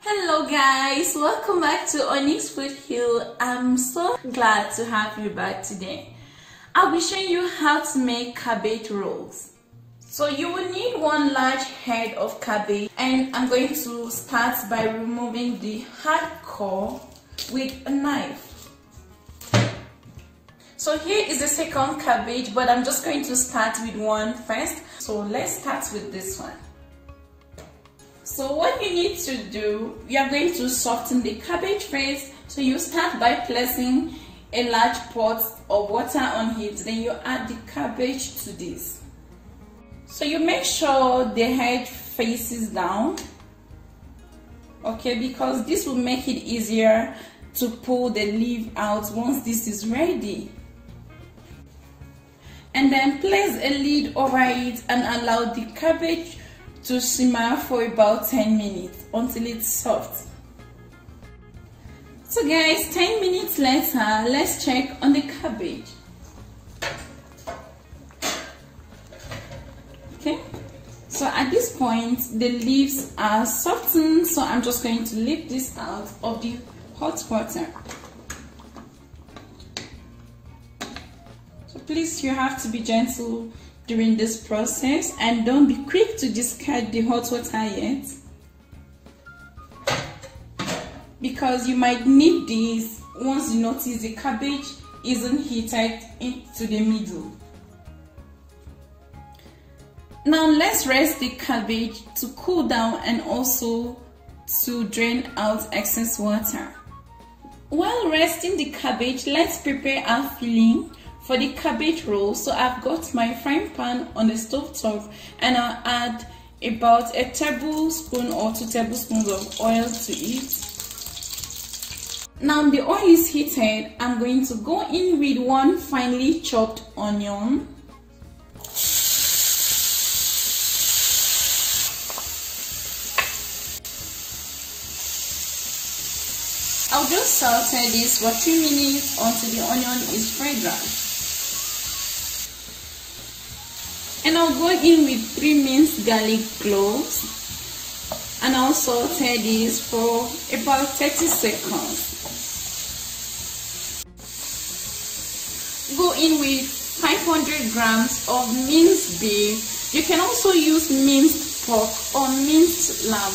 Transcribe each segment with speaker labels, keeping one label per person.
Speaker 1: Hello guys, welcome back to Onyx Food Hill. I'm so glad to have you back today. I'll be showing you how to make cabbage rolls. So you will need one large head of cabbage, and I'm going to start by removing the hard core with a knife. So here is the second cabbage, but I'm just going to start with one first. So let's start with this one. So what you need to do, you are going to soften the cabbage first. So you start by placing a large pot of water on it, then you add the cabbage to this. So you make sure the head faces down, okay, because this will make it easier to pull the leaf out once this is ready. And then place a lid over it and allow the cabbage to simmer for about 10 minutes until it's soft. So guys, 10 minutes later, let's check on the cabbage. Okay, so at this point the leaves are softened, so I'm just going to lift this out of the hot water. So please, you have to be gentle during this process and don't be quick to discard the hot water yet, because you might need this once you notice the cabbage isn't heated into the middle. Now let's rest the cabbage to cool down and also to drain out excess water. While resting the cabbage, let's prepare our filling for the cabbage roll. So I've got my frying pan on the stove top, and I'll add about a tablespoon or 2 tablespoons of oil to it. Now the oil is heated. I'm going to go in with one finely chopped onion. I'll just saute this for 3 minutes until the onion is fragrant. And I'll go in with 3 minced garlic cloves, and I'll saute this for about 30 seconds. Go in with 500 grams of minced beef. You can also use minced pork or minced lamb.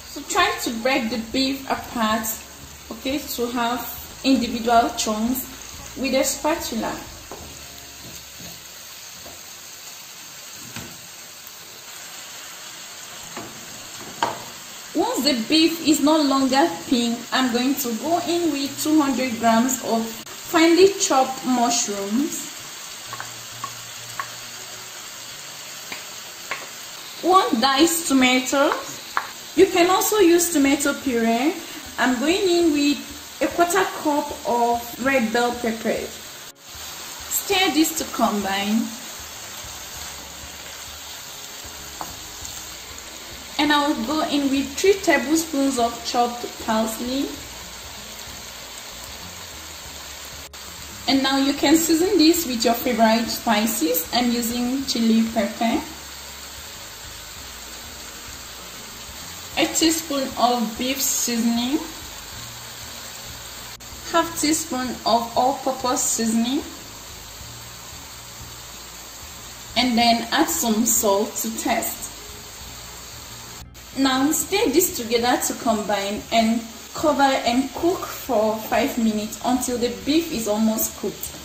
Speaker 1: So try to break the beef apart, okay, to have individual chunks with a spatula. Once the beef is no longer pink, I'm going to go in with 200 grams of finely chopped mushrooms, 1 diced tomato. You can also use tomato puree. I'm going in with a 1/4 cup of red bell pepper. Stir this to combine. And I will go in with 3 tablespoons of chopped parsley. And now you can season this with your favorite spices. I'm using chili pepper, a teaspoon of beef seasoning, ½ teaspoon of all-purpose seasoning, and then add some salt to taste. Now stir this together to combine and cover and cook for 5 minutes until the beef is almost cooked.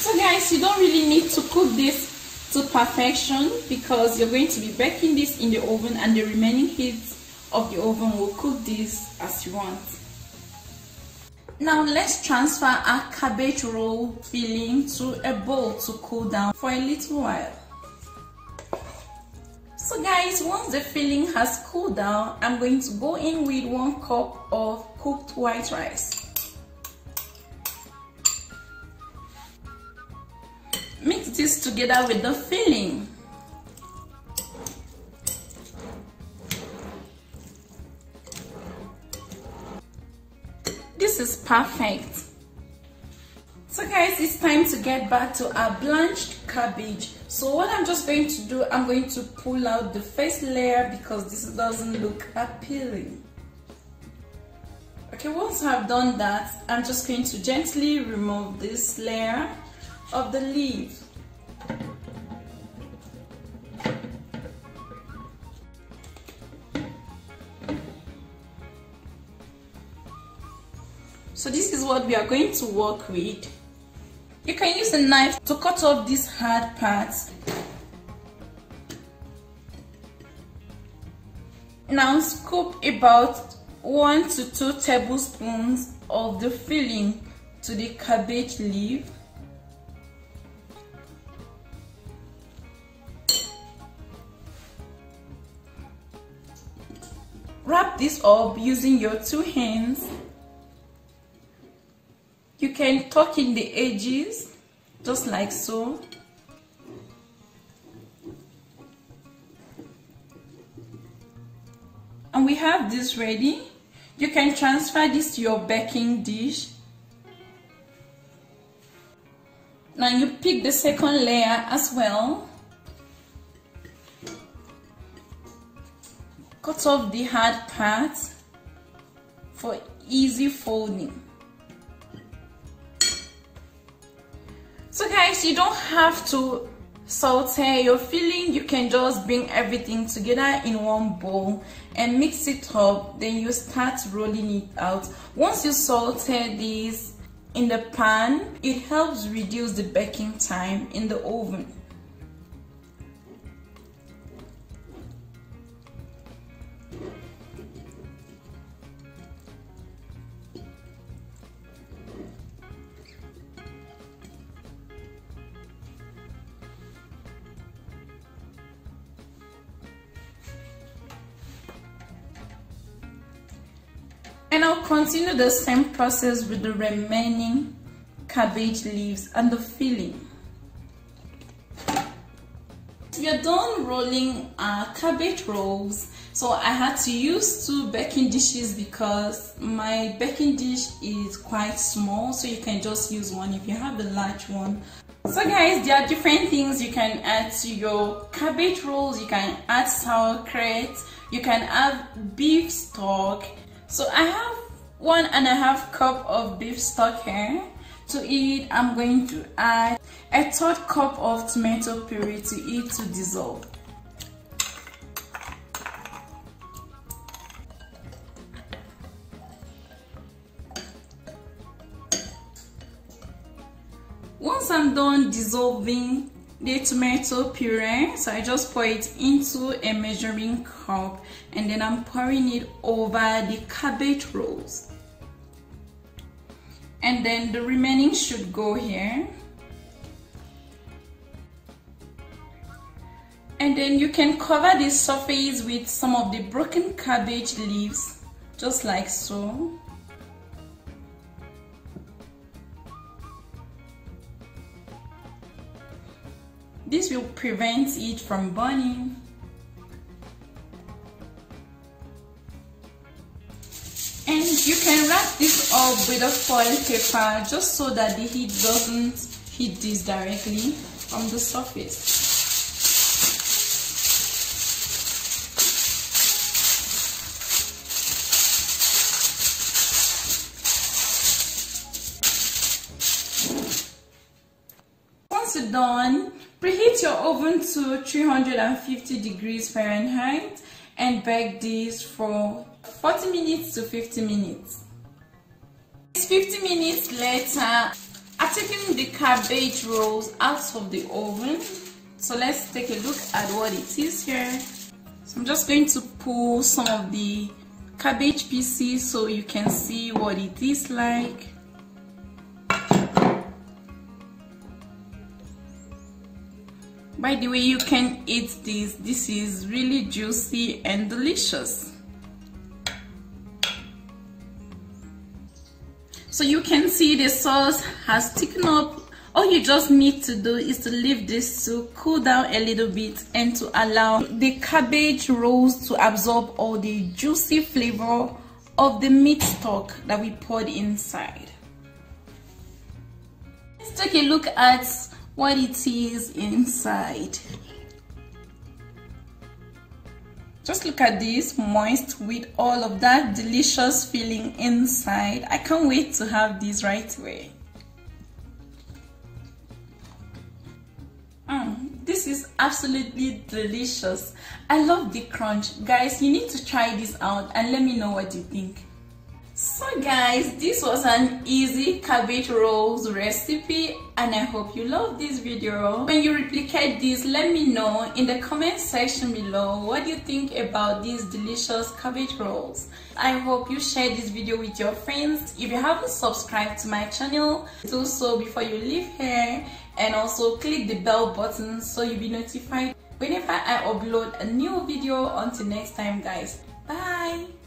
Speaker 1: So guys, you don't really need to cook this to perfection, because you're going to be baking this in the oven, and the remaining heat of the oven will cook this as you want. Now let's transfer our cabbage roll filling to a bowl to cool down for a little while. So guys, once the filling has cooled down, I'm going to go in with 1 cup of cooked white rice. Mix this together with the filling. This is perfect. So guys, it's time to get back to our blanched cabbage. So what I'm just going to do, I'm going to pull out the first layer because this doesn't look appealing. Okay, once I've done that, I'm just going to gently remove this layer of the leaf. So this is what we are going to work with. You can use a knife to cut off these hard parts. Now scoop about 1 to 2 tablespoons of the filling to the cabbage leaf. Wrap this up using your 2 hands. You can tuck in the edges, just like so. And we have this ready. You can transfer this to your baking dish. Now you pick the second layer as well. Cut off the hard part for easy folding. So guys, you don't have to saute your filling. You can just bring everything together in one bowl and mix it up. Then you start rolling it out. Once you saute this in the pan, it helps reduce the baking time in the oven. And I'll continue the same process with the remaining cabbage leaves and the filling. We are done rolling our cabbage rolls. So I had to use 2 baking dishes because my baking dish is quite small, so you can just use one if you have a large one. So guys, there are different things you can add to your cabbage rolls. You can add sauerkraut, you can add beef stock. So I have 1.5 cup of beef stock here. To it, I'm going to add a 1/3 cup of tomato puree to it to dissolve. Once I'm done dissolving the tomato puree, so I just pour it into a measuring cup and then I'm pouring it over the cabbage rolls. And then the remaining should go here. And then you can cover the surface with some of the broken cabbage leaves, just like so. This will prevent it from burning. And you can wrap this up with a foil paper just so that the heat doesn't hit this directly from the surface. Once you're done, preheat your oven to 350 degrees Fahrenheit and bake this for 40 minutes to 50 minutes. 50 minutes later, I've taken the cabbage rolls out of the oven. So let's take a look at what it is here. So I'm just going to pull some of the cabbage pieces so you can see what it is like. By the way, you can eat this. This is really juicy and delicious. So you can see the sauce has thickened up. All you just need to do is to leave this to cool down a little bit and to allow the cabbage rolls to absorb all the juicy flavor of the meat stock that we poured inside. Let's take a look at what it is inside. Just look at this, moist with all of that delicious filling inside. I can't wait to have this right away. This is absolutely delicious. I love the crunch. Guys, you need to try this out and let me know what you think. So guys, this was an easy cabbage rolls recipe and I hope you love this video. When you replicate this, let me know in the comment section below what you think about these delicious cabbage rolls. I hope you share this video with your friends. If you haven't subscribed to my channel, do so before you leave here, and also click the bell button so you'll be notified whenever I upload a new video. Until next time guys, bye.